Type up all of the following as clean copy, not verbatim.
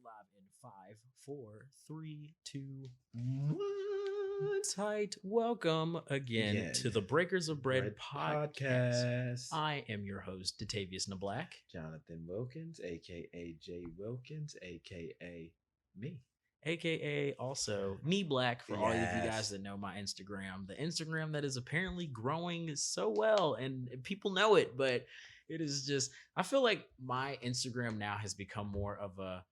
live in 5, 4, 3, 2, 1. Tight. Welcome again to the Breakers of Bread podcast. I am your host, Detavius Black. Jonathan Wilkins, aka Jay Wilkins, aka me. AKA also Me Black for all of you guys that know my Instagram. The Instagram that is apparently growing so well and people know it, but it is just, I feel like my Instagram now has become more of a,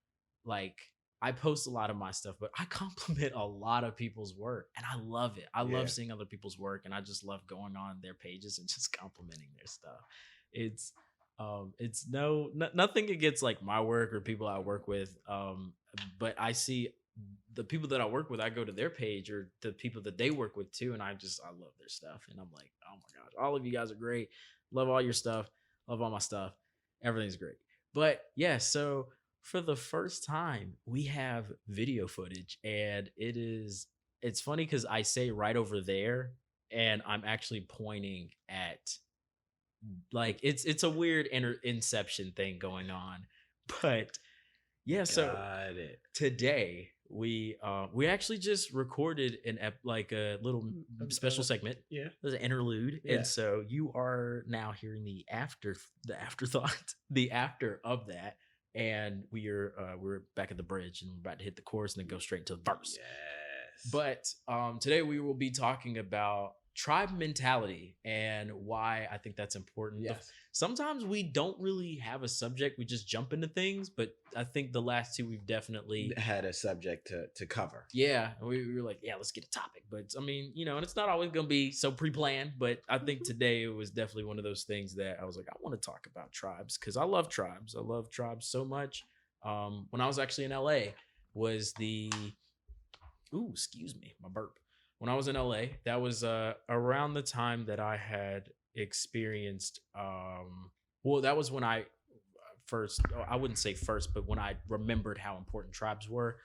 like, I post a lot of my stuff, but I compliment a lot of people's work and I love it. I love seeing other people's work and I just love going on their pages and just complimenting their stuff. It's nothing against like my work or people I work with. But I see the people that I work with, I go to their page or the people that they work with too. And I love their stuff. And I'm like, oh my gosh, all of you guys are great. Love all your stuff. Love all my stuff. Everything's great. But yeah, so for the first time, we have video footage and it's funny because I say right over there and I'm actually pointing at, like, it's a weird inception thing going on. But yeah, so today we actually just recorded a little special segment. Yeah, there's an interlude, and so you are now hearing the afterthought, the after of that, and we're back at the bridge and we're about to hit the chorus and then go straight into the verse. Yes. But today we will be talking about tribe mentality and why I think that's important. Yes. Sometimes we don't really have a subject. We just jump into things, but I think the last two we've definitely had a subject to cover. Yeah. We were like, yeah, let's get a topic. But I mean, you know, and it's not always going to be so pre-planned, but I think today it was definitely one of those things that I was like, I want to talk about tribes because I love tribes. I love tribes so much. When I was actually in LA was excuse me, my burp. When I was in LA, that was around the time that I had experienced, that was when I wouldn't say first, but when I remembered how important tribes were.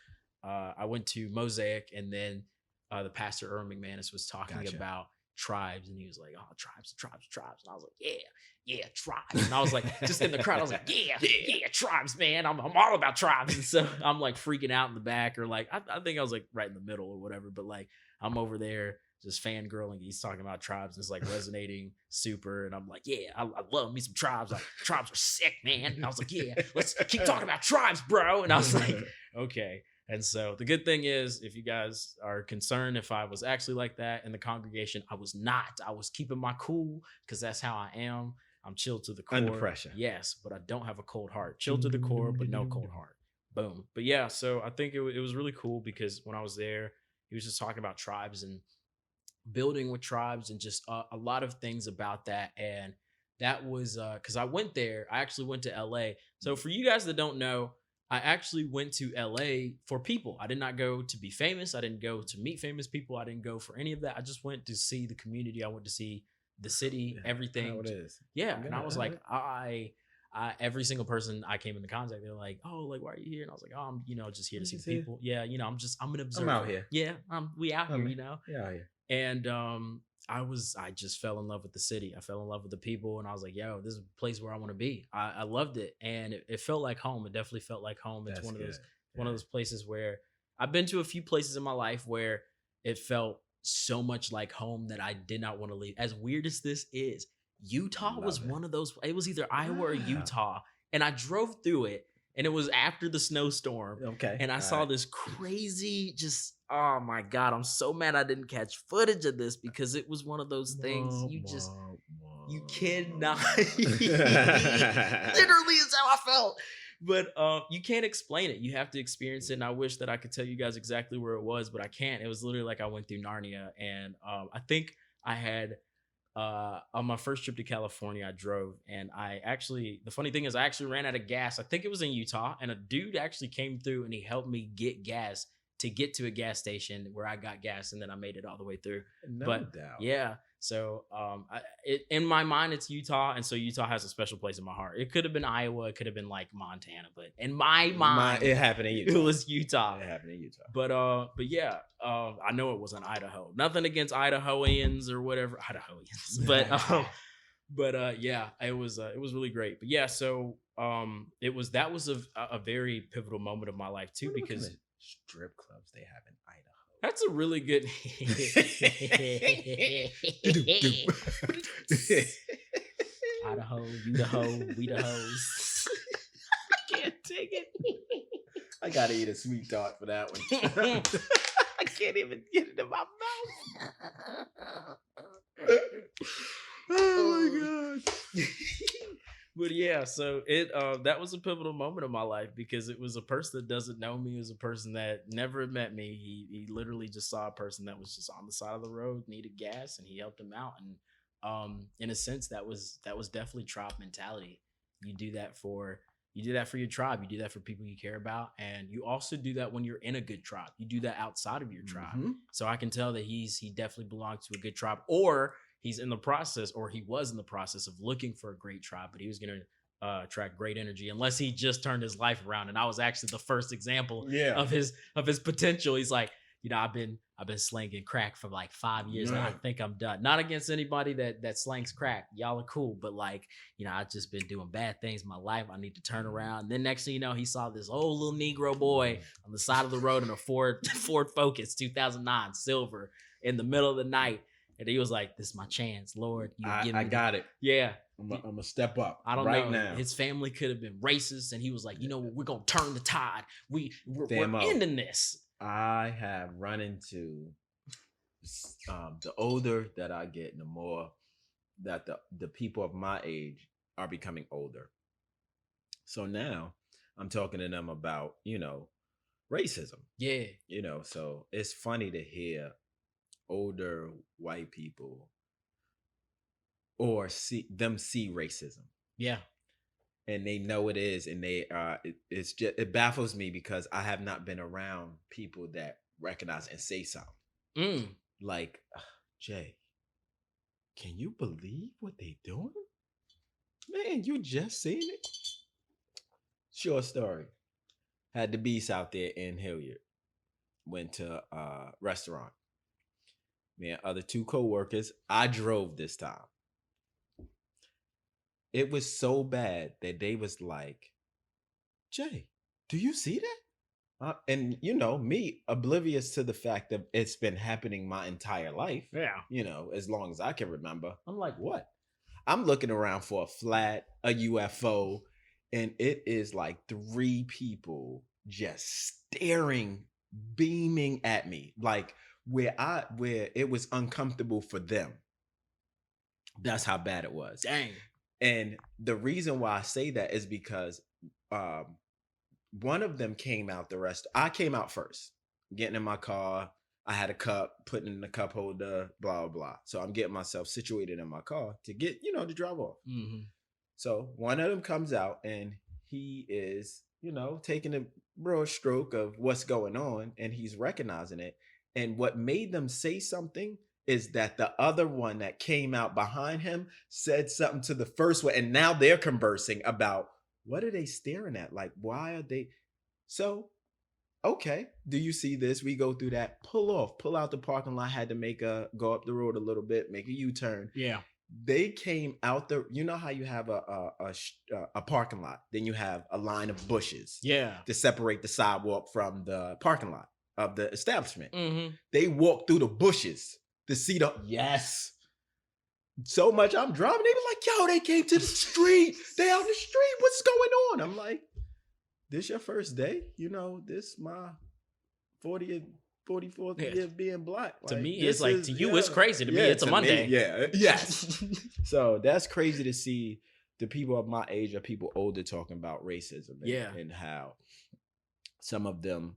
I went to Mosaic and then the pastor Erwin McManus was talking about tribes and he was like, oh, tribes. And I was like, yeah, tribes. And I was like, just in the crowd, I was like, yeah, tribes, man. I'm all about tribes. And so I'm like freaking out in the back or like, I think I was like right in the middle or whatever, but like, I'm over there just fangirling. He's talking about tribes and it's like resonating super. And I'm like, yeah, I love me some tribes. Like, tribes are sick, man. And I was like, yeah, let's keep talking about tribes, bro. And I was like, okay. And so the good thing is, if you guys are concerned if I was actually like that in the congregation, I was not. I was keeping my cool because that's how I am. I'm chill to the core. Under pressure. Yes, but I don't have a cold heart. Chill to the core, but no cold heart. Boom. But yeah, so I think it was really cool because when I was there, he was just talking about tribes and building with tribes and just a lot of things about that. And that was because I went there. I actually went to LA. So for you guys that don't know, I actually went to LA for people. I did not go to be famous. I didn't go to meet famous people. I didn't go for any of that. I just went to see the community. I went to see the city, everything. How it is. Yeah. And I was like, I every single person I came into contact, they're like, oh, like, why are you here? And I was like, oh, I'm, just here to see people. Yeah. I'm an observer. I'm out here. Yeah. We out here, Yeah, out here. And, I just fell in love with the city. I fell in love with the people and I was like, yo, this is a place where I want to be. I loved it. And it felt like home. It definitely felt like home. It's one of those places where I've been to a few places in my life where it felt so much like home that I did not want to leave. As weird as this is, Utah was one of those. It was either Iowa or Utah. And I drove through it and it was after the snowstorm. Okay. And I saw this crazy oh my God, I'm so mad I didn't catch footage of this because it was one of those things you cannot. Literally is how I felt. But you can't explain it. You have to experience it. And I wish that I could tell you guys exactly where it was, but I can't. It was literally like I went through Narnia. And I think I had on my first trip to California, I drove and the funny thing is I actually ran out of gas. I think it was in Utah and a dude actually came through and he helped me get gas to get to a gas station where I got gas and then I made it all the way through. No doubt. Yeah. So in my mind, it's Utah. And so Utah has a special place in my heart. It could have been Iowa. It could have been like Montana. But in my mind, it happened in Utah. It was Utah. It happened in Utah. But yeah, I know it wasn't Idaho. Nothing against Idahoans or whatever. Idahoans. But yeah, it was really great. But yeah, so that was a very pivotal moment of my life too, because strip clubs they have in Idaho. That's a really good. Idaho, Idaho, we the hoes. I can't take it. I gotta eat a sweet tart for that one. I can't even get it in my mouth. Oh my god. But yeah, so it that was a pivotal moment of my life, because it was a person that doesn't know me. It was a person that never met me. He literally just saw a person that was just on the side of the road, needed gas, and he helped him out. And in a sense, that was definitely tribe mentality. You do that for your tribe. You do that for people you care about, and you also do that when you're in a good tribe. You do that outside of your tribe. So I can tell that he definitely belongs to a good tribe, or he's in the process, or he was in the process of looking for a great tribe, but he was going to attract great energy, unless he just turned his life around. And I was actually the first example of his potential. He's like, I've been slanging crack for like 5 years. And I think I'm done. Not against anybody that slangs crack. Y'all are cool. But like, I've just been doing bad things in my life. I need to turn around. And then next thing you know, he saw this old little Negro boy on the side of the road in a Ford Focus 2009 silver in the middle of the night. And he was like, "This is my chance, Lord. I got it. Yeah. I'm gonna step up. I don't know. Now. His family could have been racist, and he was like, we're gonna turn the tide. We're ending this. I have run into the older that I get, the more that the people of my age are becoming older. So now I'm talking to them about, racism. Yeah. So it's funny to hear older white people or see racism. Yeah. And they know it is, and it baffles me, because I have not been around people that recognize and say something. Like, Jay, can you believe what they doing? Man, you just seen it. Short story. Had the beast out there in Hilliard. Went to a restaurant. Me and other two co-workers. I drove this time. It was so bad that they was like, Jay, do you see that? And me, oblivious to the fact that it's been happening my entire life. Yeah. As long as I can remember. I'm like, what? I'm looking around for a flat, a UFO, and it is like 3 people just staring, beaming at me, like where it was uncomfortable for them. That's how bad it was. Dang. And the reason why I say that is because one of them came out the rest. I came out first, getting in my car. I had a cup, putting in the cup holder, blah, blah, blah. So I'm getting myself situated in my car to get, to drive off. Mm-hmm. So one of them comes out, and he is, taking a broad stroke of what's going on, and he's recognizing it. And what made them say something is that the other one that came out behind him said something to the first one, and now they're conversing about, what are they staring at? Like, why are they? So, okay, do you see this? We go through that, pull out the parking lot, had to go up the road a little bit, make a U-turn. Yeah. They came out how you have a parking lot, then you have a line of bushes. Yeah. To separate the sidewalk from the parking lot of the establishment. Mm-hmm. They walked through the bushes to see yes. So much I'm driving, they were like, yo, they came to the street. They out the street. What's going on? I'm like, this your first day? This my 44th year being black. To me, it's like, to you, it's crazy. To me, it's a Monday. Yes. So that's crazy to see the people of my age or people older talking about racism. And how some of them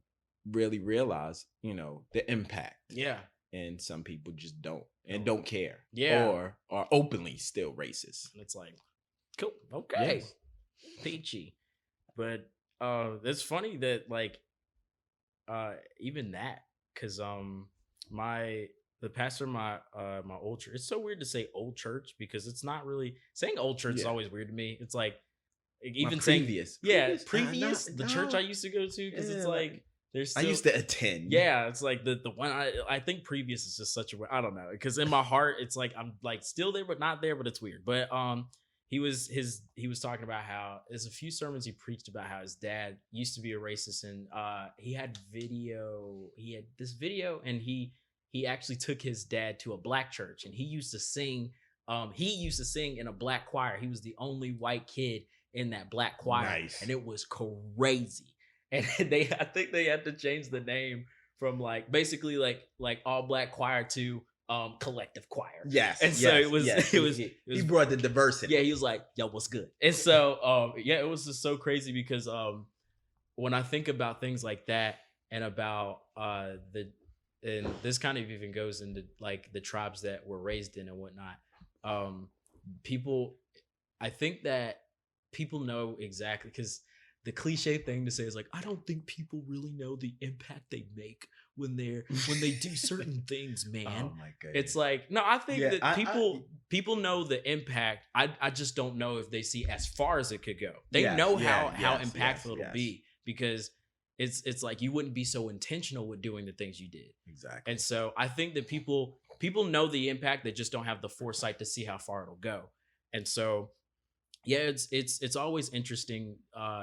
really realize, the impact. Yeah. And some people just don't don't care. Yeah. Or are openly still racist. It's like, cool. Okay. Yes. Peachy. But it's funny that even that, because the pastor of my old church, it's so weird to say old church, because it's not really saying old church is always weird to me. It's like, even previous. The church I used to go to, because it's like, I used to attend. Yeah, it's like the one I think previous is just such a, I don't know, because in my heart it's like I'm like still there but not there, but it's weird. But he was talking about how there's a few sermons he preached about how his dad used to be a racist, and he had this video, and he actually took his dad to a black church, and he used to sing in a black choir. He was the only white kid in that black choir. Nice. And it was crazy. And I think they had to change the name from like basically like all black choir to collective choir. Yes. And so it was he brought the diversity. Yeah, he was like, yo, what's good? And so yeah, it was just so crazy because when I think about things like that and about and this kind of even goes into like the tribes that we're raised in and whatnot. I think that people know exactly, because the cliche thing to say is like, I don't think people really know the impact they make when they do certain things, man. Oh my goodness. It's like, no, I think that people know the impact. I just don't know if they see as far as it could go. They know how impactful it'll be, because it's like you wouldn't be so intentional with doing the things you did. Exactly. And so I think that people know the impact, they just don't have the foresight to see how far it'll go. And so yeah, it's always interesting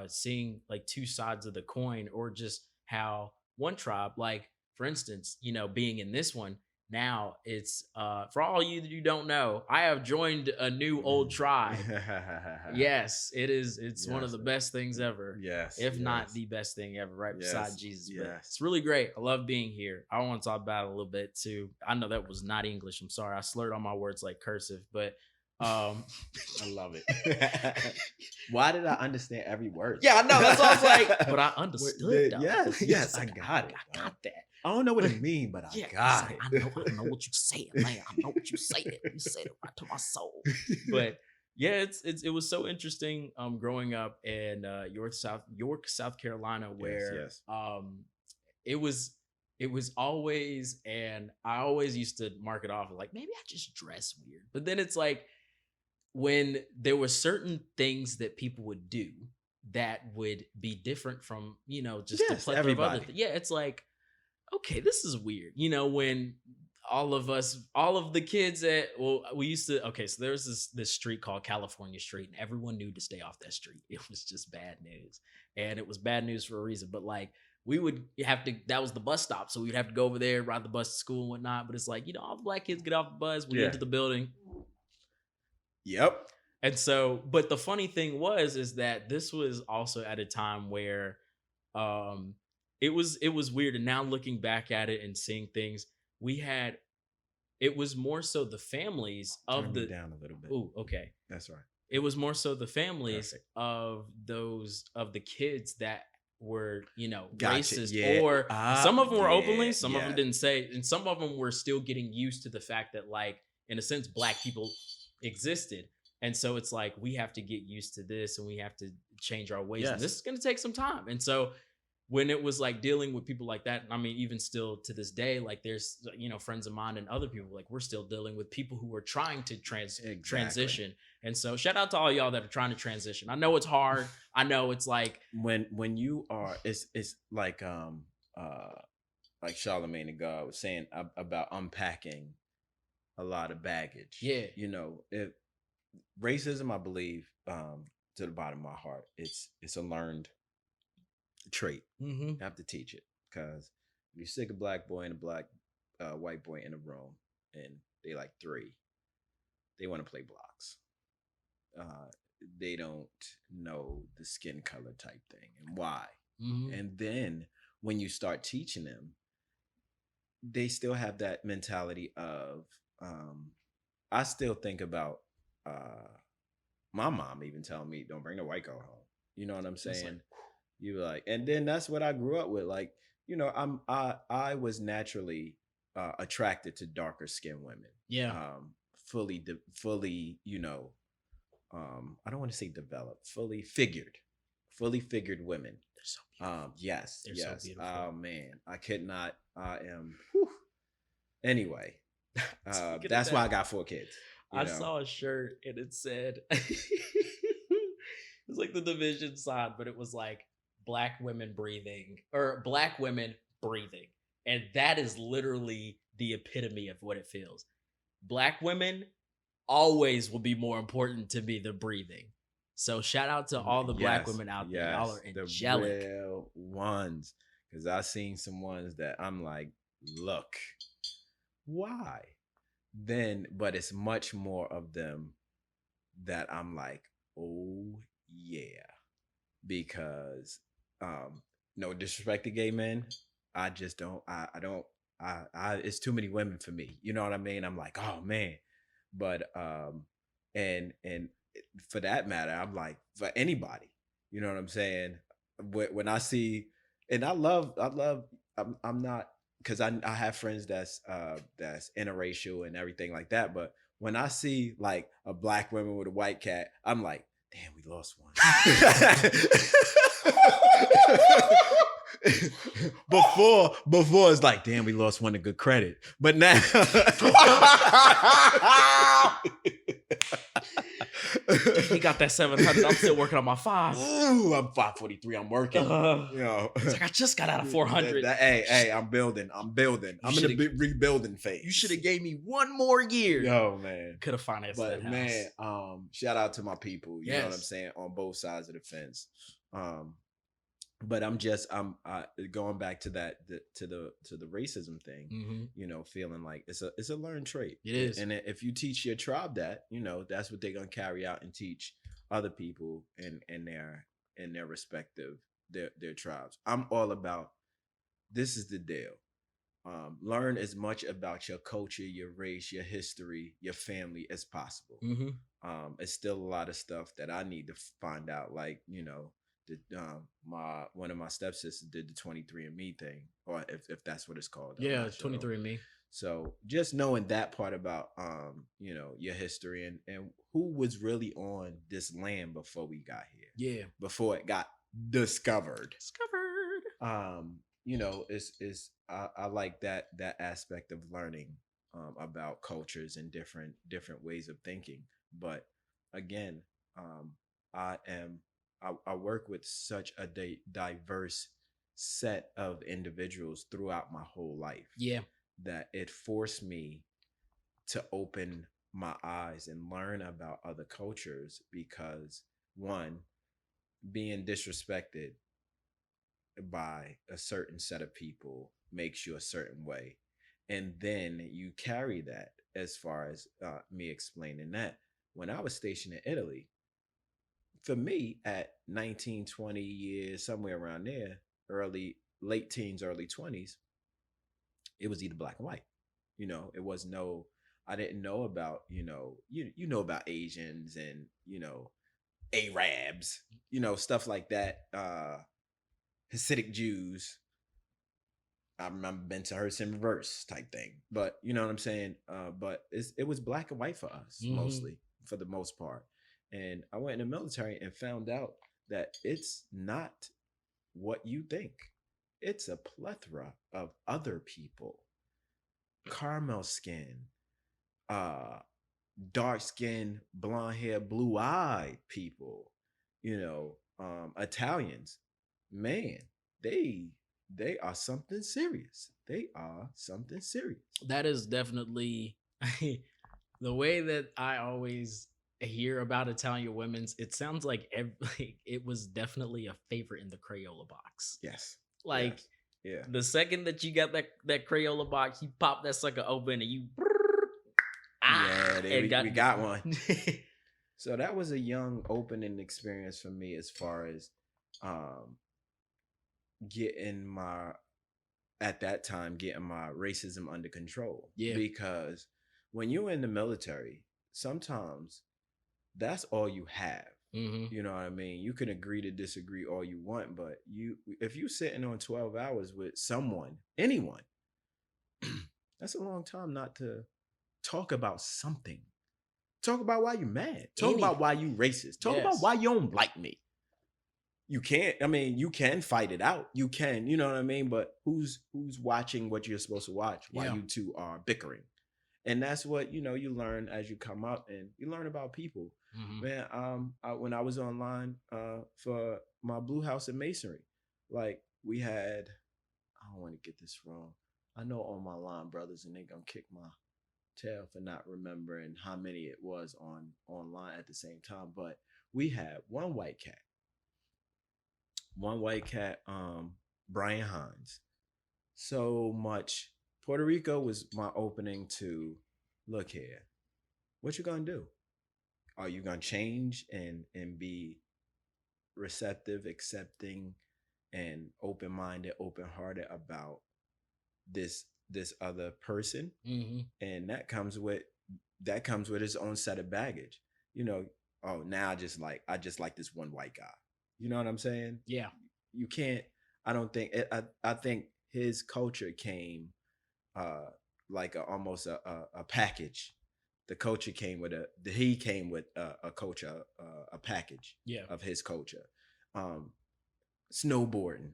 seeing like two sides of the coin, or just how one tribe, like for instance, being in this one now, it's for all you that you don't know, I have joined a new old tribe. Yes, it is. It's one of the best things ever. Yes, if not the best thing ever, right beside Jesus. Yes. But it's really great. I love being here. I want to talk about it a little bit too. I know that was not English. I'm sorry. I slurred on my words like cursive, but I love it. Why did I understand every word? Yeah, I know. That's what I was like. But I understood. Yes, I got it. I got that. I don't know what it means, but I got it. I know what you saying, man. I know what you saying. You said it right to my soul. But yeah, it was so interesting growing up in York, South Carolina, where it was always, and I always used to mark it off like, maybe I just dress weird. But then it's like, when there were certain things that people would do that would be different from, just the plethora of other things. Yeah, it's like, okay, this is weird. When all of the kids we used to, okay, so there was this street called California Street, and everyone knew to stay off that street. It was just bad news. And it was bad news for a reason. But like, we would have to, that was the bus stop. So we'd have to go over there, ride the bus to school and whatnot. But it's like, all the black kids get off the bus, we enter the building. Yep. And so, but the funny thing is that this was also at a time where it was weird. And now looking back at it and seeing things, it was more so the families of Turn me down a little bit. Oh, okay. That's right. It was more so the families of the kids that were, racist, or some of them were openly, some of them didn't say, and some of them were still getting used to the fact that, like, in a sense, black people existed. And so it's like, we have to get used to this and we have to change our ways. And this is going to take some time. And so when it was like dealing with people like that, I mean, even still to this day, like there's, friends of mine and other people, like we're still dealing with people who are trying to transition. And so shout out to all y'all that are trying to transition. I know it's hard. I know it's like when you are, it's like Charlemagne the God was saying about unpacking a lot of baggage. Yeah. If racism, I believe, to the bottom of my heart, it's a learned trait. Mm-hmm. You have to teach it, because if you stick a black boy and a black white boy in a room and they like three, they want to play blocks. They don't know the skin color type thing and why. Mm-hmm. And then when you start teaching them, they still have that mentality of I still think about my mom even telling me, don't bring the white girl home. You know what I'm saying? You like, and then that's what I grew up with. Like, I was naturally attracted to darker skinned women. Yeah. Fully, I don't want to say developed, fully figured women. They're so beautiful. Yes. They're yes. so beautiful. Oh man, I could not. I am. Whew. Anyway, that's why I got 4 kids. I saw a shirt and it said, it was like the division sign, but it was like black women breathing, or black women breathing. And that is literally the epitome of what it feels. Black women always will be more important to me than breathing. So shout out to all the black Yes, women out there. Y'all yes, are the angelic. real ones. Because I've seen some ones that I'm like, look, why? Then, but it's much more of them that I'm like, oh yeah, because no disrespect to gay men, I just don't, I don't, it's too many women for me. You know what I mean? I'm like, oh man, but and for that matter, I'm like for anybody. You know what I'm saying? When I see, and I'm not because I have friends that's interracial and everything like that, but when I see like a black woman with a white cat, I'm like, damn, we lost one. before it's like, damn, we lost one to good credit. But now He got that 700. I'm still working on my 5. Ooh, I'm 543. I'm working. You know, it's like I just got out of 400. Hey, I'm building. I'm in the big rebuilding phase. You should have gave me one more year. Yo, man, could have financed that house. Man, shout out to my people. You know what I'm saying, on both sides of the fence. But I'm going back to that to the racism thing. Mm-hmm. You know, feeling like it's a learned trait. It is, and if you teach your tribe that, you know, that's what they're gonna carry out and teach other people in their respective their tribes. I'm all about, this is the deal. Learn as much about your culture, your race, your history, your family as possible. Mm-hmm. It's still a lot of stuff that I need to find out, like, you know, one of my stepsisters did the 23andMe thing, or if that's what it's called. Yeah, 23andMe. So just knowing that part about you know, your history and who was really on this land before we got here. Yeah. Before it got discovered. You know, I like that aspect of learning about cultures and different ways of thinking. But again, I work with such a diverse set of individuals throughout my whole life. Yeah. That it forced me to open my eyes and learn about other cultures, because one, being disrespected by a certain set of people makes you a certain way. And then you carry that as far as me explaining that. When I was stationed in Italy, for me at 19, 20 years, somewhere around there, late teens, early 20s, it was either black and white. You know, it was I didn't know about, you know about Asians and, you know, Arabs, you know, stuff like that. Hasidic Jews. I remember been to Hearst in reverse type thing, but you know what I'm saying. But it was black and white for us, mostly, for the most part. And I went in the military and found out that it's not what you think. It's a plethora of other people. Caramel skin, dark skin, blonde hair, blue eyed people, you know, Italians. Man, they are something serious. They are something serious. That is definitely the way that I always hear about Italian women's. It sounds like it was definitely a favorite in the Crayola box. Yes. Like, yes. Yeah. The second that you got that Crayola box, you pop that sucker open and you. We got one. So that was a young opening experience for me, as far as getting my racism under control. Yeah. Because when you're in the military, sometimes that's all you have. Mm-hmm. You know what I mean? You can agree to disagree all you want, but if you're sitting on 12 hours with anyone, that's a long time not to talk about something. Talk about why you're mad. Talk about why you racist. Talk about why you don't like me. You can't, I mean, you can fight it out. You can, you know what I mean? But who's watching what you're supposed to watch while you two are bickering? And that's what, you know, you learn as you come up, and you learn about people. Mm-hmm. Man, when I was online for my Blue House in Masonry, like, we had, I don't want to get this wrong. I know all my line brothers, and they're going to kick my tell for not remembering how many it was online at the same time, but we had one white cat, Brian Hines. So much. Puerto Rico was my opening to look here. What you gonna do? Are you gonna change and be receptive, accepting, and open minded, open hearted about this other person? Mm-hmm. And that comes with its own set of baggage. You know, oh, now I just like this one white guy. You know what I'm saying? Yeah. You can't. I don't think. I think his culture came like almost a package. The culture came with he came with a culture, a package Yeah. of his culture. Um, Snowboarding,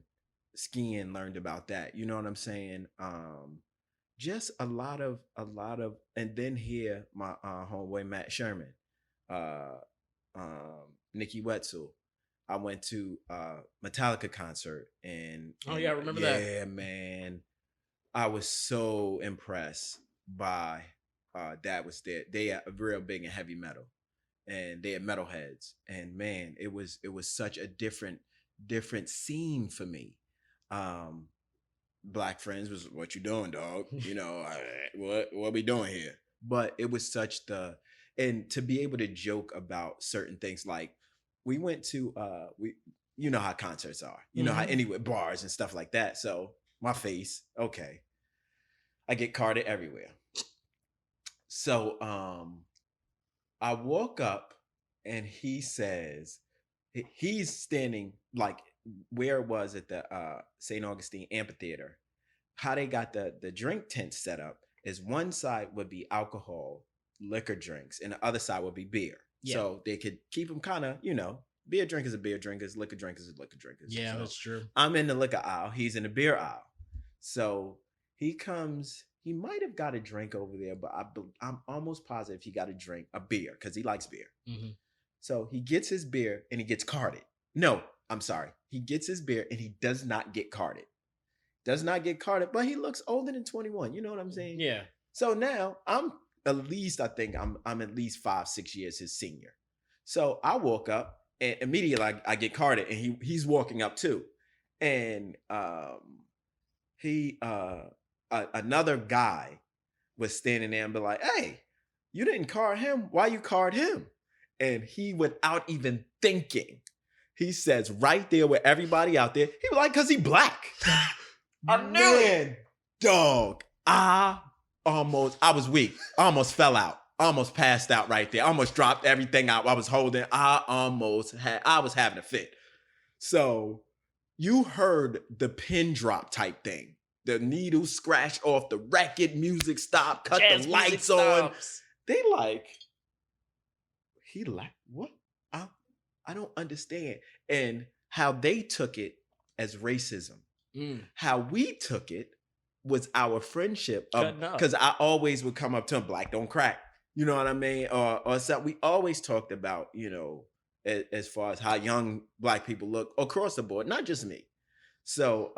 skiing, learned about that. You know what I'm saying? Just a lot of, and then here my homeboy Matt Sherman, uh, Nikki Wetzel. I went to Metallica concert Oh and yeah, I remember that. yeah, man, I was so impressed by that was there. They are real big in heavy metal, and they are metalheads. And man, it was such a different scene for me. Um, Black friends was what you doing, dog? You know, what we doing here? But it was such the and to be able to joke about certain things like we went to we you know how concerts are, you know how Mm-hmm. anywhere bars and stuff like that. So my face, okay, I get carded everywhere. So I walk up and he says he's standing like where it was at the St. Augustine Amphitheater. How they got the drink tent set up is one side would be alcohol, liquor drinks, and the other side would be beer. Yeah. So they could keep them kind of, beer drinkers are beer drinkers, liquor drinkers are liquor drinkers. Yeah, So that's true. I'm in the liquor aisle, he's in the beer aisle. So he comes, he might have got a drink over there, but I'm almost positive he got a beer, because he likes beer. Mm-hmm. So he gets his beer and he gets carded. No, I'm sorry. He gets his beer and he does not get carded. Does not get carded, but he looks older than 21. You know what I'm saying? Yeah. So now I think I'm at least 5-6 years his senior. So I walk up and immediately I get carded and he's walking up too. And another guy was standing there and be like, hey, you didn't card him. Why you card him? And he, without even thinking, he says right there with everybody out there, he was like, because he black. I knew it. Dog, I was weak. I almost fell out. I almost passed out right there. I almost dropped everything out I was holding. I was having a fit. So you heard the pin drop type thing. The needle scratched off the record, music stopped, cut Jazz the lights on. They like, he like, what? I don't understand. And how they took it as racism. How we took it was our friendship. Because I always would come up to him, black don't crack. You know what I mean? Or something. We always talked about, as far as how young black people look across the board, not just me. So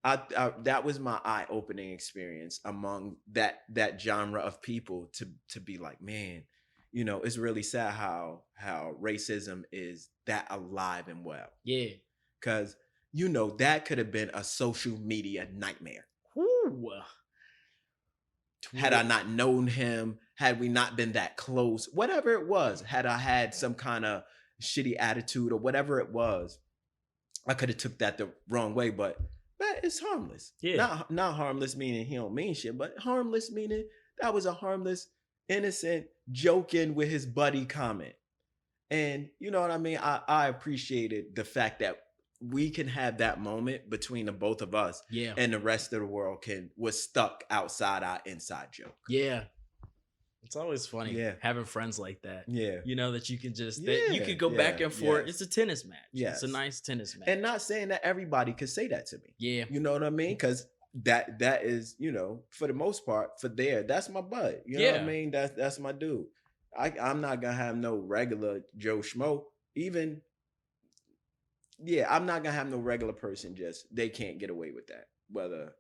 I that was my eye-opening experience among that genre of people to be like, man, it's really sad how racism is that alive and well. Yeah. Because that could have been a social media nightmare. Ooh. Had I not known him, had we not been that close, whatever it was, had I had some kind of shitty attitude or whatever it was, I could have took that the wrong way. But that is harmless. Yeah. Not harmless meaning he don't mean shit, but harmless meaning that was a harmless, innocent, joking with his buddy comment. And you know what I mean? I appreciated the fact that we can have that moment between the both of us, yeah, and the rest of the world was stuck outside our inside joke. Yeah. It's always funny, yeah, having friends like that. Yeah. That you can just, you could go back and forth. Yes. It's a tennis match. Yes. It's a nice tennis match. And not saying that everybody could say that to me. Yeah. You know what I mean? Because that is, for the most part, that's my bud. You know what I mean? That's my dude. I'm not going to have no regular Joe Schmo. Even, I'm not going to have no regular person they can't get away with that. Whether,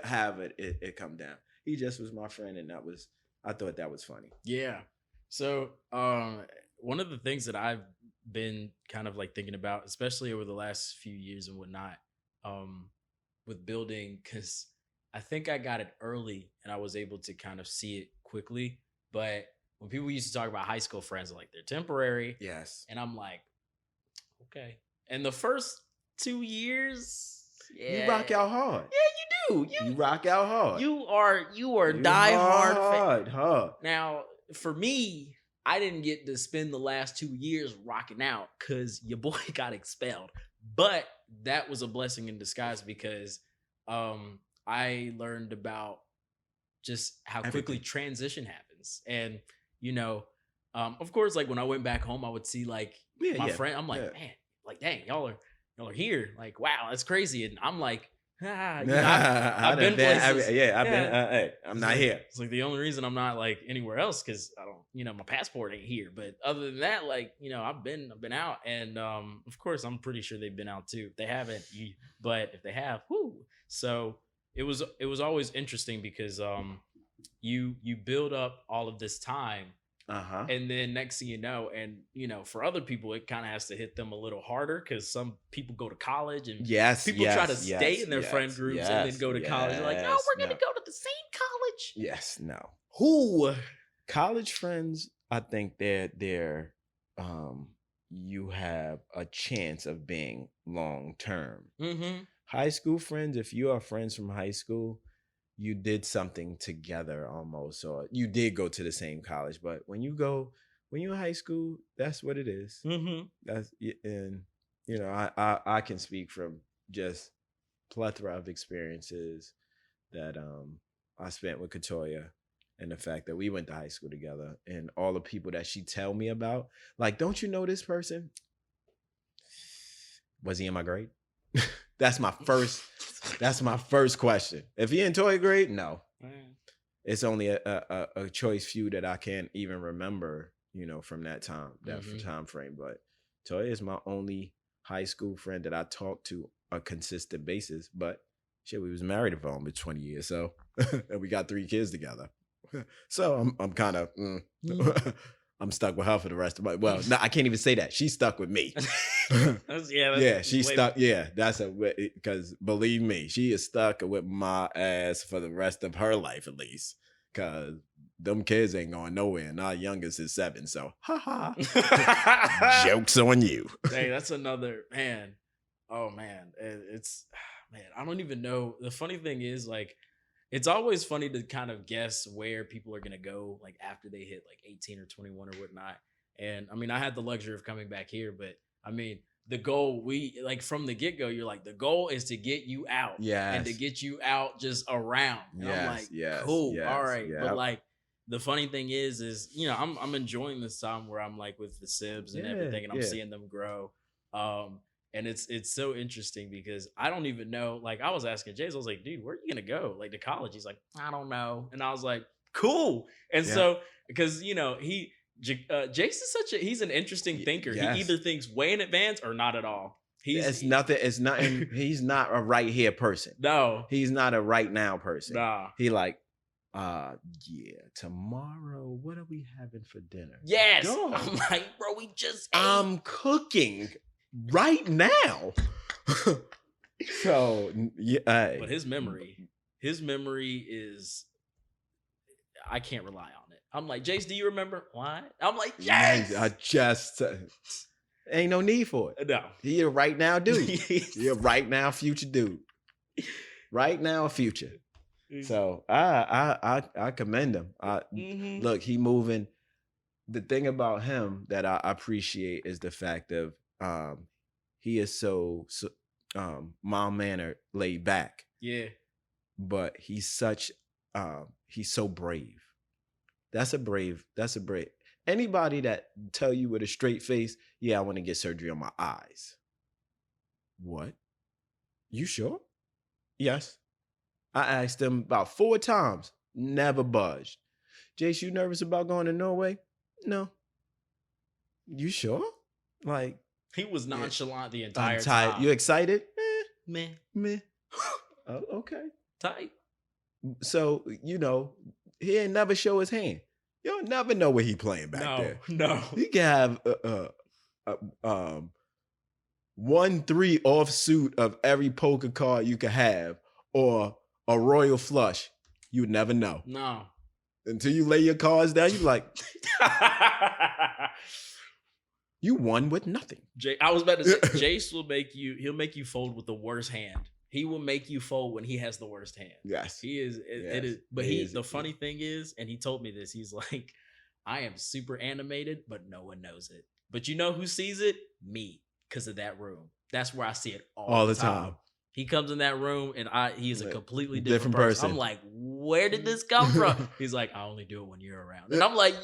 however it come down. He just was my friend, and that was I thought that was funny. Yeah. So, one of the things that I've been kind of like thinking about, especially over the last few years and whatnot, um, with building, because I think I got it early and I was able to kind of see it quickly. But when people used to talk about high school friends, like they're temporary, Yes. and I'm like, okay. And the first 2 years, You yeah, rock out hard. yeah, you do. You rock out hard. You are You die hard. hard, huh? Now, for me, I didn't get to spend the last 2 years rocking out because your boy got expelled. But that was a blessing in disguise because I learned about just how quickly Everything. transition happens. And, you know, of course, like when I went back home, I would see like my friend. I'm like, man, like, dang, y'all are here. Like, wow, that's crazy. And I'm like, I've been places. I'm not here. It's like the only reason I'm not like anywhere else because I don't, my passport ain't here. But other than that, like, I've been out, and of course, I'm pretty sure they've been out too. If they haven't, but if they have, whoo. So it was always interesting because you build up all of this time. And then next thing you know, and for other people, it kind of has to hit them a little harder because some people go to college and people try to stay in their friend groups and then go to college. They're like, no, we're gonna go to the same college. Yes, no. Who? College friends, I think they're you have a chance of being long term. High school friends, if you are friends from high school, you did something together almost, or you did go to the same college. But when you're in high school, that's what it is. That's, and I can speak from just plethora of experiences that I spent with Katoya, and the fact that we went to high school together, and all the people that she tell me about. Like, don't you know this person? Was he in my grade? That's my first question. If he in Toy grade, no. It's only a choice few that I can't even remember, from that time, time frame. But Toy is my only high school friend that I talk to a consistent basis. But shit, we was married for almost 20 years, so and we got 3 kids together. So I'm kind of I'm stuck with her for the rest of my. Well, no, I can't even say that. She's stuck with me. She's stuck. Yeah, that's because believe me, she is stuck with my ass for the rest of her life at least. Cause them kids ain't going nowhere, and our youngest is 7. So, jokes on you. Hey, that's another man. Oh man, it's man. I don't even know. The funny thing is, like, it's always funny to kind of guess where people are going to go like after they hit like 18 or 21 or whatnot. And I mean, I had the luxury of coming back here, but I mean, the goal from the get-go, you're like, the goal is to get you out and to get you out just around. And I'm like, cool. All right. But like, the funny thing is, I'm enjoying this time where I'm like with the Sibs and everything, and I'm seeing them grow. And it's so interesting because I don't even know. Like, I was asking Jace, I was like, dude, where are you gonna go? Like, to college? He's like, I don't know. And I was like, cool. And so, because Jace is he's an interesting thinker. He either thinks way in advance or not at all. It's nothing. He's not a right here person. No, he's not a right now person. Nah, he like, tomorrow, what are we having for dinner? Yes, dog. I'm like, bro, we just ate. I'm cooking right now. So but his memory is, I can't rely on it. I'm like, Jace, do you remember why? I'm like, yes. I just ain't no need for it. No, he a right now dude. He a right now future dude. Right now future. So I commend him. Look, he moving. The thing about him that I appreciate is the fact of he is so mild-mannered, laid back. Yeah. But he's so brave. That's a brave. Anybody that tell you with a straight face, yeah, I want to get surgery on my eyes. What? You sure? Yes. I asked him about 4 times, never budged. Jace, you nervous about going to Norway? No. You sure? Like, he was nonchalant the entire time. You excited? Meh. Oh, okay. Tight. So, he ain't never show his hand. You'll never know what he playing back there. No. He can have 1-3 offsuit of every poker card you could have, or a royal flush. You would never know. No. Until you lay your cards down, you be like, you won with nothing. I was about to say, Jace will he'll make you fold with the worst hand. He will make you fold when he has the worst hand. Yes. He is. It is. But the funny thing is, and he told me this, he's like, I am super animated, but no one knows it. But you know who sees it? Me, because of that room. That's where I see it all the time. He comes in that room and he's a completely different person. I'm like, where did this come from? He's like, I only do it when you're around. And I'm like,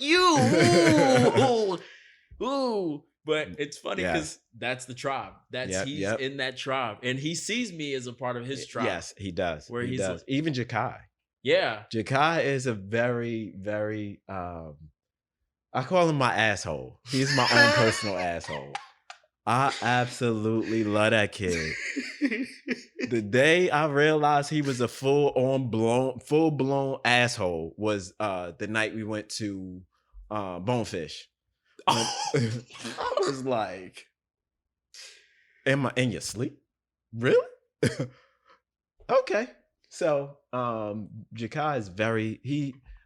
ooh. But it's funny because that's the tribe. He's in that tribe. And he sees me as a part of his tribe. Yes, he does. Where he does. Like, even Jakai. Yeah. Jakai is a very, very, I call him my asshole. He's my own personal asshole. I absolutely love that kid. The day I realized he was a full-blown asshole was the night we went to Bonefish. I was like, am I in your sleep? Really? Okay. So Jakai is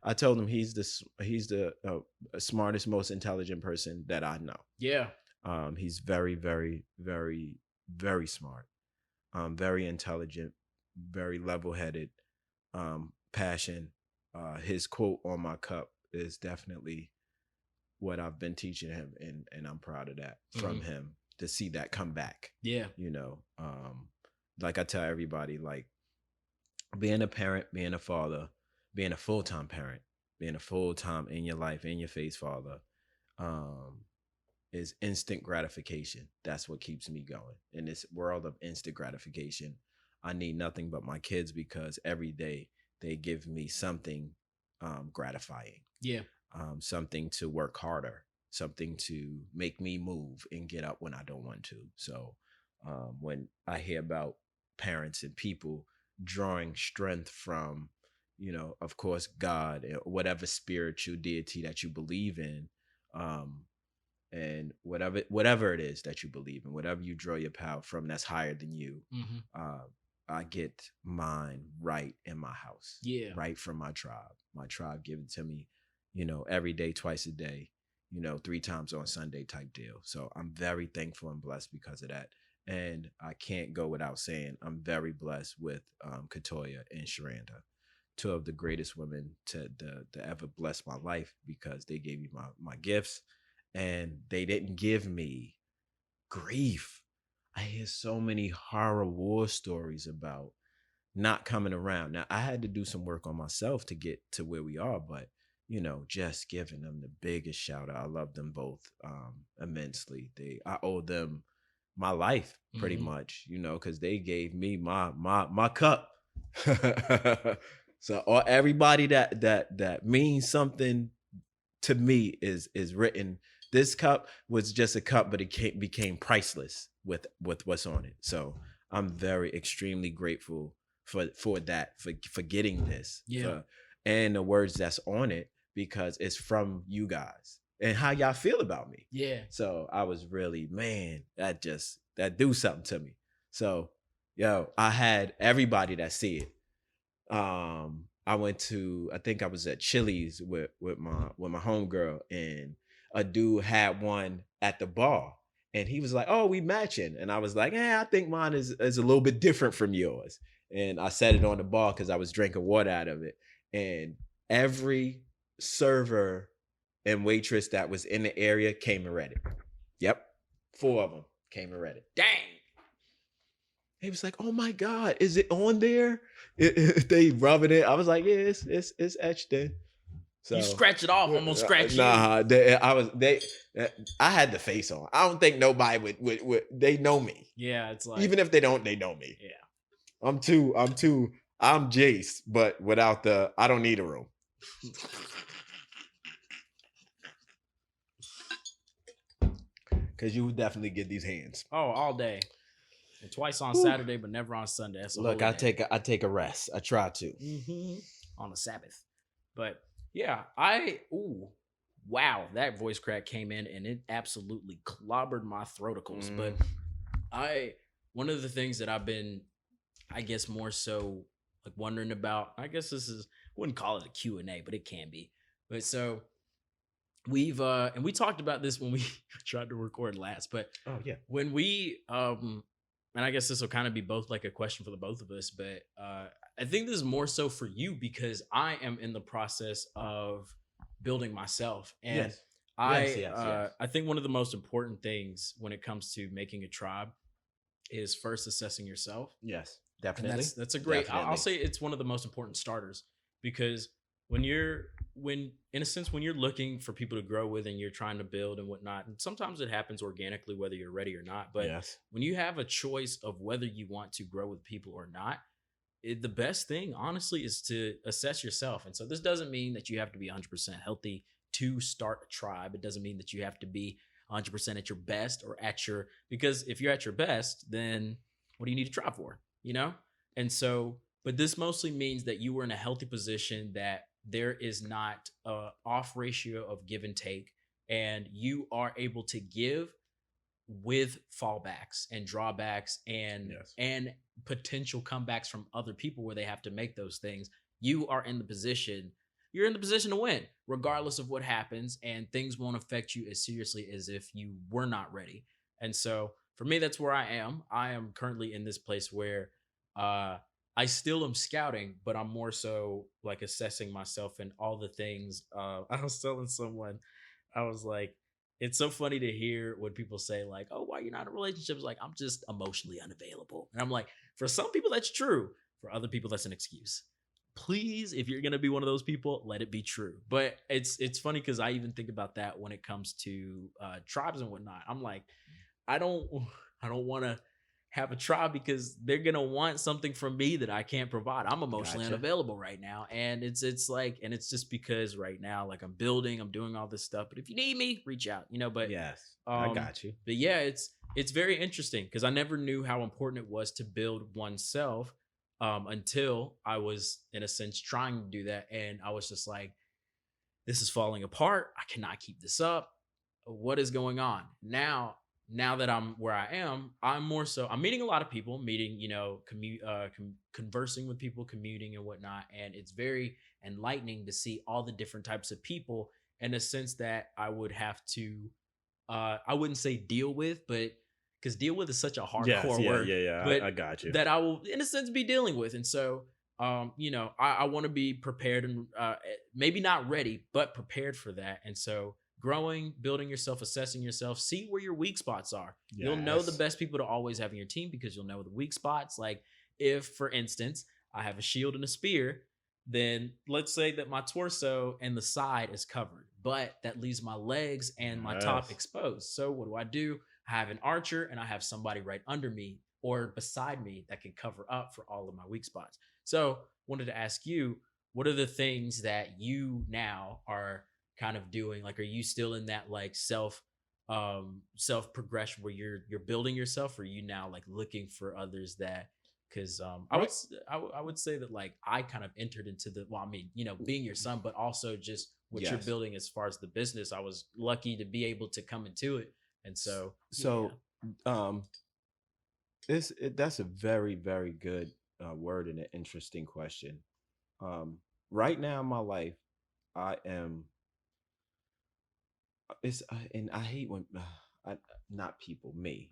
I told him he's the smartest, most intelligent person that I know. Yeah. He's very, very, very, very smart. Very intelligent, very level-headed, passion. His quote on my cup is definitely what I've been teaching him, and I'm proud of that from him, to see that come back. Yeah. Like I tell everybody, like, being a parent, being a father, being a full-time parent, being a full-time in your life, in your face father, is instant gratification. That's what keeps me going. In this world of instant gratification, I need nothing but my kids, because every day they give me something gratifying. Yeah. Something to work harder, something to make me move and get up when I don't want to. So when I hear about parents and people drawing strength from, of course, God, whatever spiritual deity that you believe in, and whatever it is that you believe in, whatever you draw your power from that's higher than you, I get mine right in my house. Yeah. Right from my tribe. My tribe give it to me, every day, twice a day, 3 times on Sunday type deal. So I'm very thankful and blessed because of that. And I can't go without saying I'm very blessed with Katoya and Sharanda, 2 of the greatest women to ever bless my life, because they gave me my gifts, and they didn't give me grief. I hear so many horror war stories about not coming around. Now, I had to do some work on myself to get to where we are, but just giving them the biggest shout out. I love them both immensely. I owe them my life pretty much, because they gave me my cup. So everybody that means something to me is written. This cup was just a cup, but it became priceless with what's on it. So I'm very extremely grateful for that, for getting this, and the words that's on it, because it's from you guys and how y'all feel about me. Yeah. So I was really, man, that do something to me. So, I had everybody that see it. I think I was at Chili's with my homegirl, and a dude had one at the bar, and he was like, "Oh, we matching." And I was like, I think mine is a little bit different from yours. And I set it on the bar because I was drinking water out of it. And every server and waitress that was in the area came and read it. Yep. 4 of them came and read it. Dang. He was like, "Oh my God, is it on there?" They rubbing it. I was like, "Yeah, it's etched in." So you scratch it off, I'm gonna scratch you. I had the face on. I don't think nobody would they know me. Yeah, it's like, even if they don't, they know me. Yeah. I'm Jace, but without I don't need a room. Cause you would definitely get these hands. Oh, all day. And twice on Saturday, but never on Sunday. That's look, I take a rest. I try to. On the Sabbath. But yeah, wow, that voice crack came in and it absolutely clobbered my throaticles. Mm, But I, one of the things that I've been, I guess, more so like wondering about, I guess this is, wouldn't call it a Q&A, but it can be. But so we've and we talked about this when we tried to record last, but oh yeah. when we and I guess this will kind of be both like a question for the both of us, but I think this is more so for you because I am in the process of building myself. And Yes. Yes. Yes. Yes. I think one of the most important things when it comes to making a tribe is first assessing yourself. Yes. And Definitely. that's a great, I'll Definitely. say it's one of the most important starters, because when in a sense when you're looking for people to grow with and you're trying to build and whatnot, and sometimes it happens organically whether you're ready or not, but Yes. when you have a choice of whether you want to grow with people or not, the best thing honestly is to assess yourself. And so this doesn't mean that you have to be 100% healthy to start a tribe. It doesn't mean that you have to be 100% at your best or at your, because if you're at your best, then what do you need to try for, you know? And so, but this mostly means that you were in a healthy position, that there is not a off ratio of give and take, and you are able to give with fallbacks and drawbacks and Yes. and potential comebacks from other people where they have to make those things. You are in the position, you're in the position to win regardless of what happens, and things won't affect you as seriously as if you were not ready. And so for me, that's where I am currently in this place where uh I still am scouting, but I'm more so like assessing myself and all the things. I was telling someone, I was like, it's so funny to hear when people say like, "Oh, why you're not in a relationship?" It's like, I'm just emotionally unavailable. And I'm like, for some people that's true. For other people, that's an excuse. Please, if you're gonna be one of those people, let it be true. But it's funny because I even think about that when it comes to tribes and whatnot. I'm like, I don't I don't want to have a tribe because they're gonna want something from me that I can't provide. I'm emotionally Gotcha. unavailable right now, and it's like, and it's just because right now, like I'm building, I'm doing all this stuff. But if you need me, reach out, you know. Yes. I Um, got you. but yeah, it's very interesting because I never knew how important it was to build oneself until I was in a sense trying to do that, and I was just like, this is falling apart. I cannot keep this up. What is going on now that I'm where I am, I'm more so, I'm meeting a lot of people, meeting, you know, conversing with people, commuting and whatnot. And it's very enlightening to see all the different types of people, in a sense that I would have to, I wouldn't say deal with, but because deal with is such a Yes. hardcore Yeah. word, Yeah. Yeah. but I got you. that I will, in a sense, be dealing with. And so, you know, I want to be prepared and maybe not ready, but prepared for that. And so, growing, building yourself, assessing yourself, see where your weak spots are. You'll know the Yes. best people to always have in your team because you'll know the weak spots. Like if, for instance, I have a shield and a spear, then let's say that my torso and the side is covered, but that leaves my legs and my top Yes. exposed. So what do? I have an archer and I have somebody right under me or beside me that can cover up for all of my weak spots. So wanted to ask you, what are the things that you now are kind of doing? Like, are you still in that like self progression where you're building yourself, or are you now like looking for others that, because Right. I would say that like I kind of entered into the, well, I mean, you know, being your son, but also just what you're Yes. building as far as the business. I was lucky to be able to come into it. And so yeah. So, um, that's a very, very good word and an interesting question. Um, right now in my life, I am. It's and I hate when I, not people, me.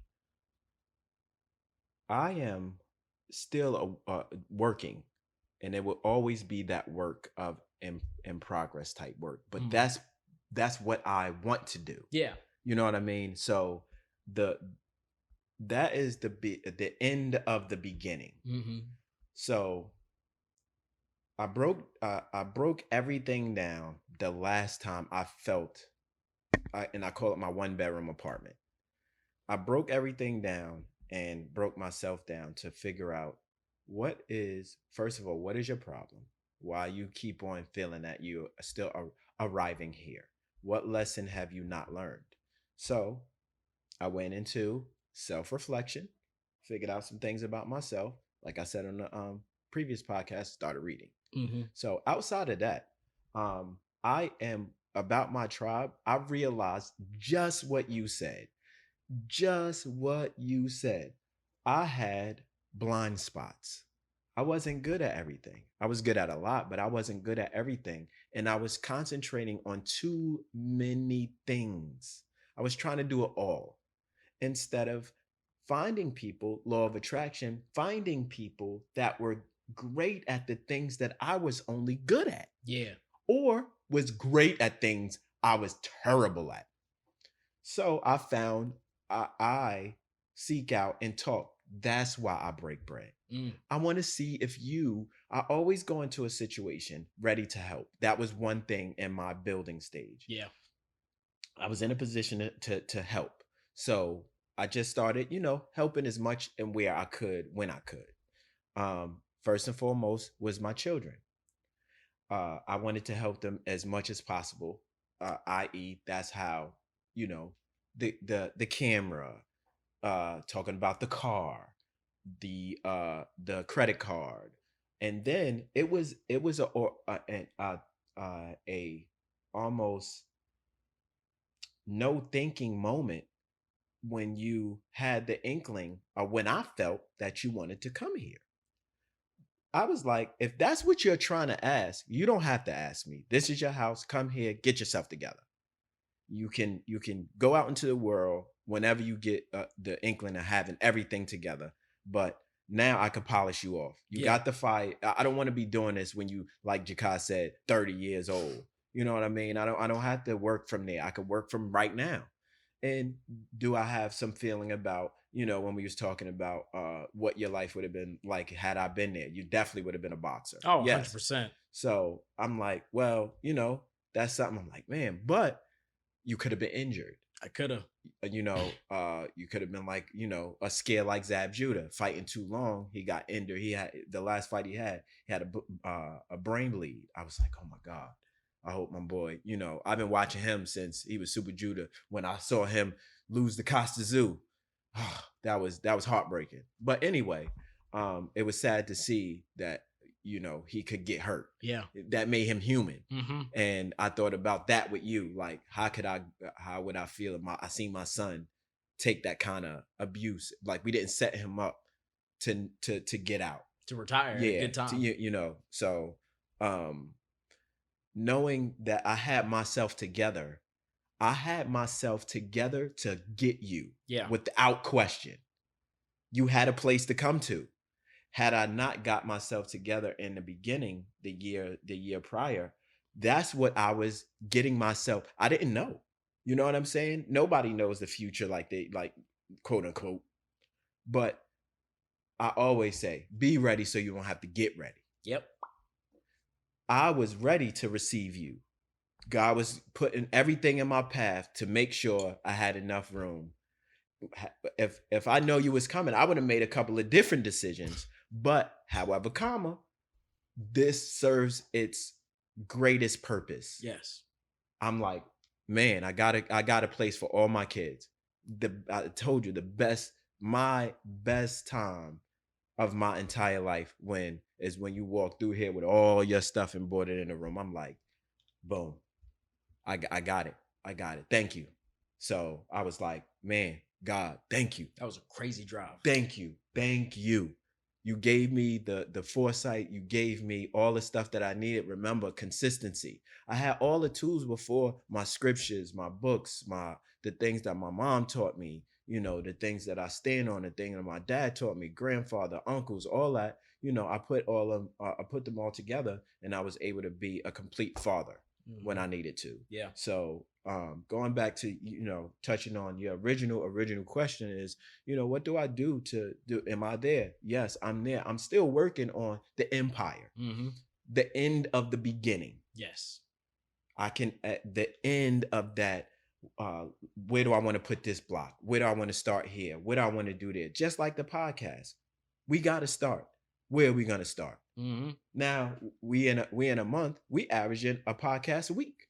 I am still working, and it will always be that work of in progress type work. But Mhm. that's what I want to do. Yeah. You know what I mean? So the that is the end of the beginning. Hmm. So I broke everything down the last time I felt and I call it my one bedroom apartment. I broke everything down and broke myself down to figure out what is, first of all, what is your problem? Why you keep on feeling that you are still arriving here? What lesson have you not learned? So I went into self reflection, figured out some things about myself. Like I said on the previous podcast, started reading. Hmm. So outside of that, I am about my tribe. I realized just what you said. Just what you said. I had blind spots. I wasn't good at everything. I was good at a lot, but I wasn't good at everything. And I was concentrating on too many things. I was trying to do it all instead of finding people, law of attraction, finding people that were great at the things that I was only good at Yeah. or was great at things I was terrible at. So I found I seek out and talk. That's why I break bread. I want to see if I always go into a situation ready to help. That was one thing in my building stage. Yeah. I was in a position to help. So I just started, helping as much and where I could when I could. First and foremost was my children. I wanted to help them as much as possible. I.e., that's how, you know, the camera, talking about the car, the credit card, and then it was a almost no thinking moment when you had the inkling, or when I felt that you wanted to come here. I was like, if that's what you're trying to ask, you don't have to ask me. This is your house. Come here, get yourself together. You can go out into the world whenever you get the inkling of having everything together. But now I can polish you off. You got the fire. I don't want to be doing this when you, like Jakai said, 30 years old. You know what I mean? I don't have to work from there. I could work from right now. And do I have some feeling about, when we was talking about what your life would have been like had I been there? You definitely would have been a boxer. Oh, yes. 100%. So I'm like, well, that's something. I'm like, man, but you could have been injured. I could have. You could have been like, a scare like Zab Judah fighting too long. He got injured. He had the last fight he had a brain bleed. I was like, oh my God. I hope my boy, I've been watching him since he was Super Judah. When I saw him lose the Costa Zoo, that was heartbreaking. But anyway, it was sad to see that, he could get hurt. Yeah. That made him human. Mm-hmm. And I thought about that with you. Like, how would I feel if I seen my son take that kind of abuse? Like, we didn't set him up to get out. To retire. Yeah. Good time. So, knowing that I had myself together to get you. Yeah. Without question. You had a place to come to. Had I not got myself together in the beginning, the year prior, that's what I was getting myself. I didn't know. You know what I'm saying? Nobody knows the future like quote unquote. But I always say, be ready so you don't have to get ready. Yep. I was ready to receive you. God was putting everything in my path to make sure I had enough room. If I know you was coming, I would have made a couple of different decisions. But however, this serves its greatest purpose. Yes. I'm like, man, I got a place for all my kids. I told you my best time of my entire life when you walk through here with all your stuff and brought it in the room. I'm like, boom, I got it. I got it. Thank you. So I was like, man, God, thank you. That was a crazy drive. Thank you. Thank you. You gave me the foresight. You gave me all the stuff that I needed. Remember, consistency. I had all the tools before: my scriptures, my books, the things that my mom taught me, the things that I stand on, the things that my dad taught me, grandfather, uncles, all that. I put them all together, and I was able to be a complete father when I needed to. Yeah. So going back to, touching on your original question is, what do I do am I there? Yes, I'm there. I'm still working on the empire, the end of the beginning. Yes. I can, at the end of that, where do I want to put this block? Where do I want to start here? What do I want to do there? Just like the podcast, we got to start. Where are we going to start? Mm-hmm. Now we in a month, we averaging a podcast a week.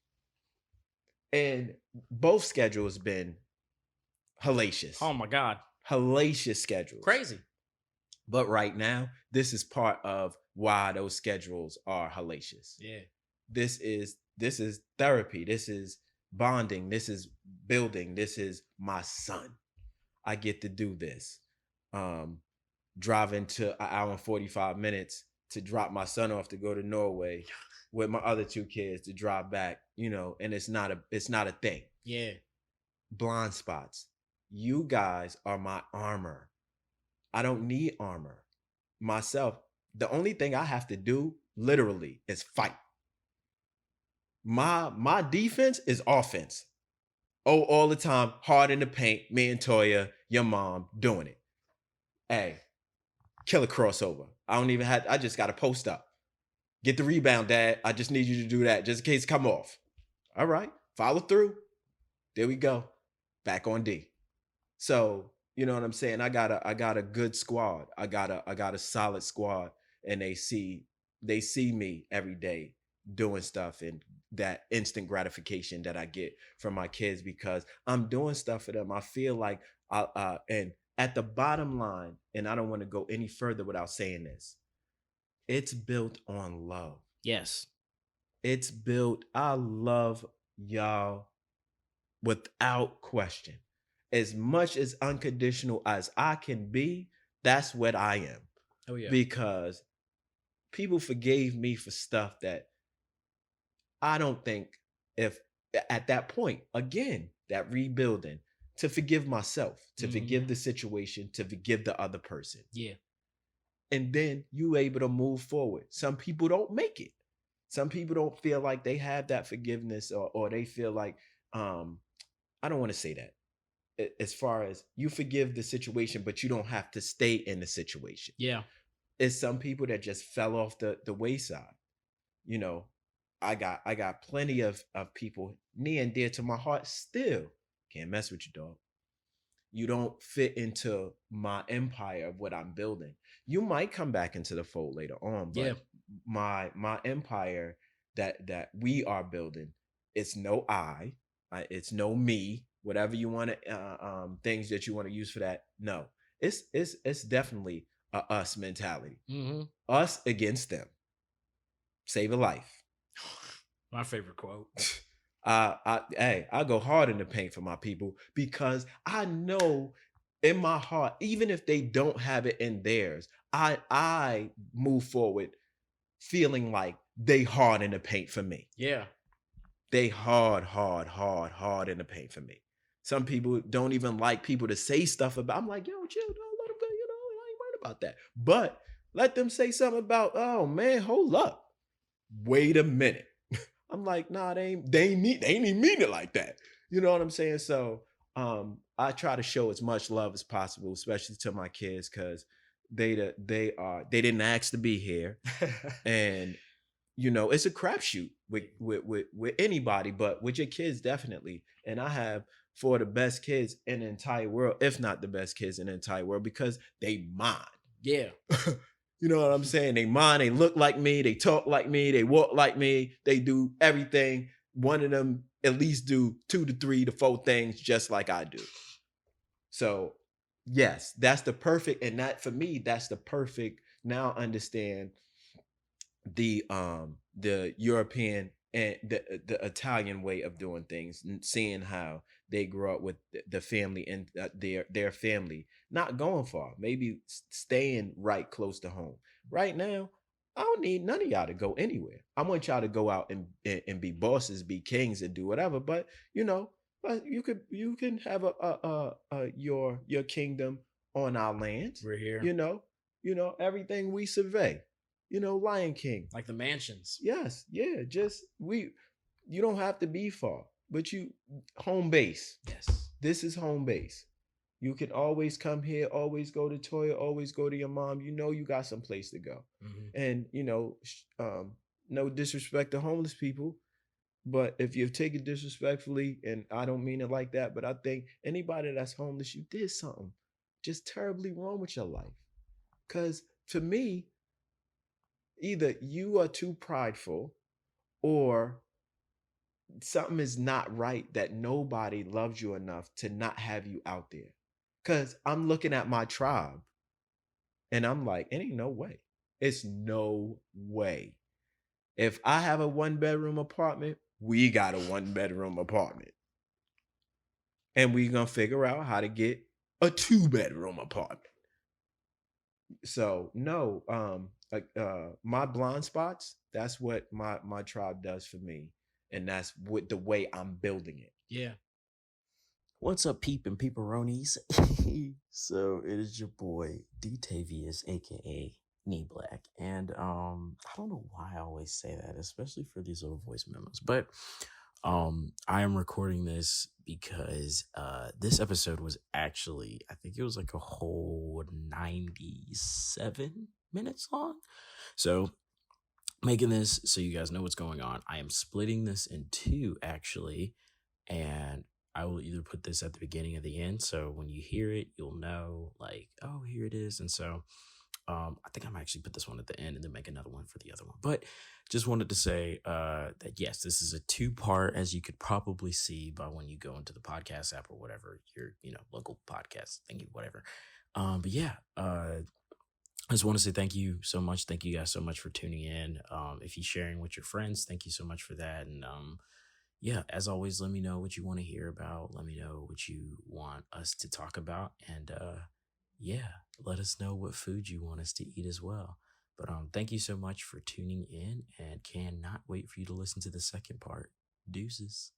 And both schedules been hellacious. Oh my God. Hellacious schedules. Crazy. But right now, this is part of why those schedules are hellacious. Yeah. This is therapy. This is bonding. This is building. This is my son. I get to do this. Um, Driving to an hour and 45 minutes to drop my son off to go to Norway with my other two kids to drive back, and it's not a thing. Yeah. Blind spots. You guys are my armor. I don't need armor. Myself, the only thing I have to do literally is fight. My defense is offense. Oh, all the time, hard in the paint, me and Toya, your mom, doing it. Hey, kill a crossover. I just got to post up. Get the rebound, Dad. I just need you to do that just in case it come off. All right, follow through. There we go. Back on D. So, you know what I'm saying? I got a good squad. I got a solid squad, and they see me every day doing stuff, and that instant gratification that I get from my kids because I'm doing stuff for them. I feel like and at the bottom line, and I don't want to go any further without saying this, it's built on love. Yes. I love y'all without question. As much as unconditional as I can be, that's what I am. Oh yeah. Because people forgave me for stuff that I don't think, if at that point, again, that rebuilding, to forgive myself, to forgive the situation, to forgive the other person. Yeah. And then you able to move forward. Some people don't make it. Some people don't feel like they have that forgiveness, or they feel like, I don't want to say that. As far as you forgive the situation, but you don't have to stay in the situation. Yeah. It's some people that just fell off the wayside. I got plenty of people near and dear to my heart still. Can't mess with you, dog. You don't fit into my empire of what I'm building. You might come back into the fold later on, but my empire that we are building, it's no it's no me, whatever you want to things that you want to use for that. No, it's definitely a us mentality. Us against them. Save a life. My favorite quote. I go hard in the paint for my people because I know in my heart, even if they don't have it in theirs, I move forward feeling like they hard in the paint for me. Yeah. They hard in the paint for me. Some people don't even like people to say stuff about. I'm like, yo, chill, don't let them go. I ain't worried about that. But let them say something about, oh man, hold up. Wait a minute. I'm like, nah, they ain't even mean it like that. You know what I'm saying? So I try to show as much love as possible, especially to my kids, because they didn't ask to be here. And it's a crapshoot with anybody, but with your kids, definitely. And I have 4 of the best kids in the entire world, if not the best kids in the entire world, because they mine. Yeah. You know what I'm saying? They mine, they look like me, they talk like me, they walk like me, they do everything. One of them at least do 2 to 3 to 4 things just like I do. So yes, that's the perfect, and that for me, that's the perfect. Now I understand the European and the Italian way of doing things, and seeing how they grew up with the family and their family not going far, maybe staying right close to home. Right now, I don't need none of y'all to go anywhere. I want y'all to go out and be bosses, be kings, and do whatever. But but you can have your kingdom on our land. We're here. Everything we survey. Lion King. Like the mansions. Yes, yeah. You don't have to be far, but home base. Yes. This is home base. You can always come here, always go to Toya, always go to your mom. You got some place to go. And, no disrespect to homeless people, but if you take it disrespectfully, and I don't mean it like that, but I think anybody that's homeless, you did something just terribly wrong with your life. Because to me, either you are too prideful or something is not right, that nobody loves you enough to not have you out there. Because I'm looking at my tribe and I'm like, it ain't no way. It's no way. If I have a 1-bedroom apartment, we got a 1-bedroom apartment. And we gonna figure out how to get a 2-bedroom apartment. So no, my blind spots, that's what my tribe does for me. And that's what the way I'm building it. Yeah. What's up, peep and peeperonis? So it is your boy Detavius, aka Knee Black, and I don't know why I always say that, especially for these little voice memos, but I am recording this because this episode was actually, I think it was like a whole 97 minutes long. So making this so you guys know what's going on, I am splitting this in two actually, and I will either put this at the beginning or the end. So when you hear it, you'll know like, oh, here it is. And so I think I'm actually put this one at the end and then make another one for the other one. But just wanted to say that yes, this is a 2-part, as you could probably see by when you go into the podcast app or whatever, your local podcast thingy, whatever. But yeah, I just want to say thank you so much. Thank you guys so much for tuning in. If you're sharing with your friends, thank you so much for that. And yeah, as always, let me know what you want to hear about. Let me know what you want us to talk about. And yeah, let us know what food you want us to eat as well. But thank you so much for tuning in, and cannot wait for you to listen to the second part. Deuces.